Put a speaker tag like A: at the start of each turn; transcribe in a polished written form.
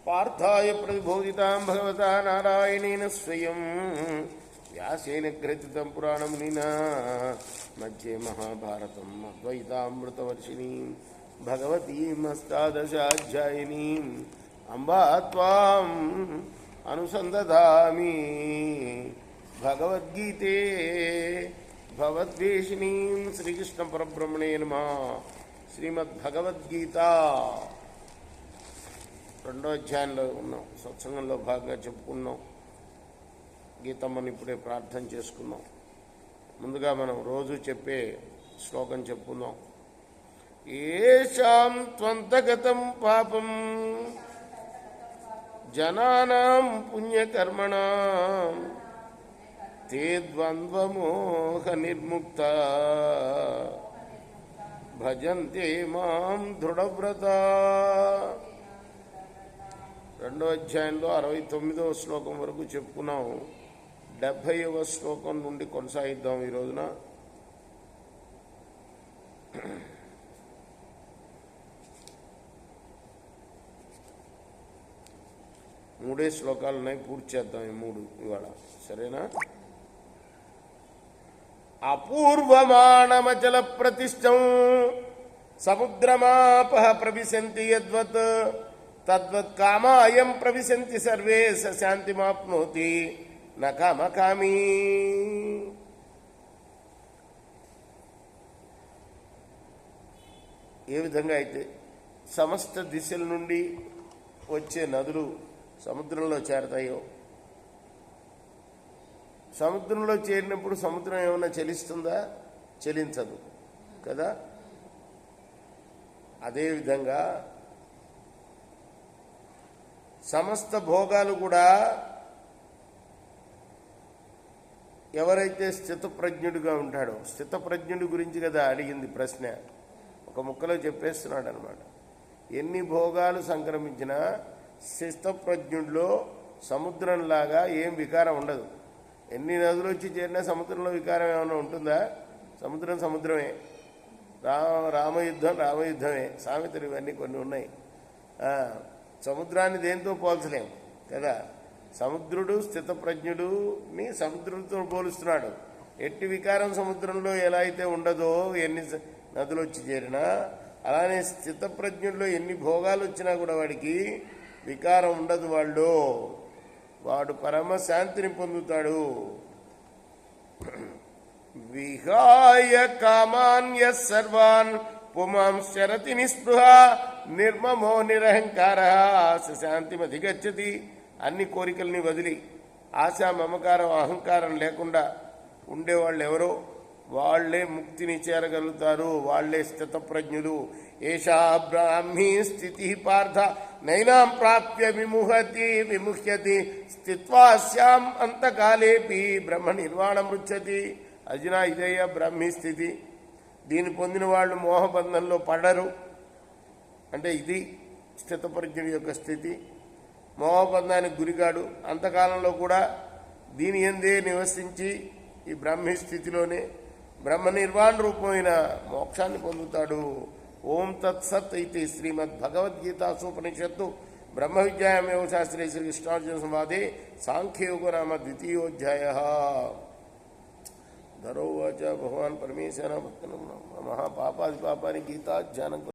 A: पार्थाय प्रतिबोधितां भगवता नारायणेन स्वयं व्यासेन ग्रथितं पुराणमुनिना मध्ये महाभारतम् अद्वैतामृतवर्षिणीं भगवतीम् अष्टादशाध्यायिनीम् अम्बा त्वाम् अनुसन्दधामि भगवद्गीते भगवद्वेषिणीं श्रीकृष्णपरब्रह्मणे नमः। శ్రీమద్భగవద్గీత రెండో అధ్యాయంలో ఉన్నాం. సత్సంగంలో భాగంగా చెప్పుకున్నాం. గీతమ్మని ఇప్పుడే ప్రార్థన చేసుకున్నాం. ముందుగా మనం రోజు చెప్పే శ్లోకం చెప్పుకుందాం. ఏషాం త్వంతగతం పాపం జనానాం పుణ్యకర్మణాం తే ద్వంద్వమోహ నిర్ముక్త భజంతే మాం దృఢవ్రత. రెండో అధ్యాయంలో 69వ శ్లోకం వరకు చెప్పుకున్నాం. 70వ శ్లోకం నుండి కొనసాగిద్దాం ఈ రోజున. మూడే శ్లోకాలు ఉన్నాయి, పూర్తి చేద్దాం ఈ మూడు ఇవాళ, సరేనా? అపూర్వమాణమచల ప్రతిష్టం సముద్రమాపః ప్రవిశంతి యద్వత్ తద్వత్ కామాయం ప్రవిశంతి సర్వే స శాంతిమాప్నోతి న కామకామీ. ఏ విధంగా అయితే సమస్త దిశల నుండి వచ్చే నదులు సముద్రంలో చేరతాయో, సముద్రంలో చేరినప్పుడు సముద్రం ఏమైనా చలిస్తుందా? చలించదు కదా. అదేవిధంగా సమస్త భోగాలు కూడా ఎవరైతే స్థితప్రజ్ఞుడిగా ఉంటాడో, స్థితప్రజ్ఞుడి గురించి కదా అడిగింది ప్రశ్న, ఒక ముక్కలో చెప్పేస్తున్నాడు అనమాట. ఎన్ని భోగాలు సంక్రమించినా స్థితప్రజ్ఞుడిలో సముద్రంలాగా ఏం వికారం ఉండదు. ఎన్ని నదులు వచ్చి చేరినా సముద్రంలో వికారం ఏమైనా ఉంటుందా? సముద్రం సముద్రమే. రామయుద్ధం రామయుద్ధమే. సామెతలు ఇవన్నీ కొన్ని ఉన్నాయి. సముద్రాన్ని దేంతో పోల్చలేము కదా. సముద్రుడు స్థితప్రజ్ఞుడుని సముద్రంతో పోలుస్తున్నాడు. ఎట్టి వికారం సముద్రంలో ఎలా అయితే ఉండదో ఎన్ని నదులు వచ్చి చేరినా, అలానే స్థితప్రజ్ఞుల్లో ఎన్ని భోగాలు వచ్చినా కూడా వాడికి వికారం ఉండదు. వాడు పరమశాంతిని పొందుతాడు. విహాయ కామాన్య సర్వాన్ పుమాంశరతి నిస్పృహ నిర్మమో నిరహంకార శాంతిమధిగచ్చతి. అన్ని కోరికల్ని వదిలి ఆశ మమకారం అహంకారం లేకుండా ఉండేవాళ్ళు ఎవరో వాళ్లే ముక్తిని చేరగలుగుతారు. వాళ్లే స్థితప్రజ్ఞులు. ఏషా బ్రాహ్మీ స్థితి పార్థ నైనాం ప్రాప్య విముహ్యతి స్థిత్వా శ్యాం అంతకాలేపి బ్రహ్మ నిర్వాణమృచ్చతి. అర్జున, ఇదయ్యా బ్రాహ్మీ స్థితి. దీన్ని పొందిన వాళ్ళు మోహబంధంలో పడరు. అంటే ఇది స్థితప్రజ్ఞుడి యొక్క స్థితి. మోహబంధానికి గురికాడు. అంతకాలంలో కూడా దీని యందే నివసించి ఈ బ్రాహ్మీ స్థితిలోనే బ్రహ్మ నిర్వాణ రూపమైన మోక్షాన్ని పొందుతాడు. ఓం తత్సత్ ఇది శ్రీమద్భగవద్గీతాసూపనిషత్తు బ్రహ్మ విద్యాయామేవ శాస్త్రే శ్రీకృష్ణార్జున సంవాదే సాంఖ్యయోగ నామ ద్వితీయోధ్యాయః. ధరోవాచ భగవాన్ పరమేశ్వర మహాపాపాది పాపాని గీతాధ్యానం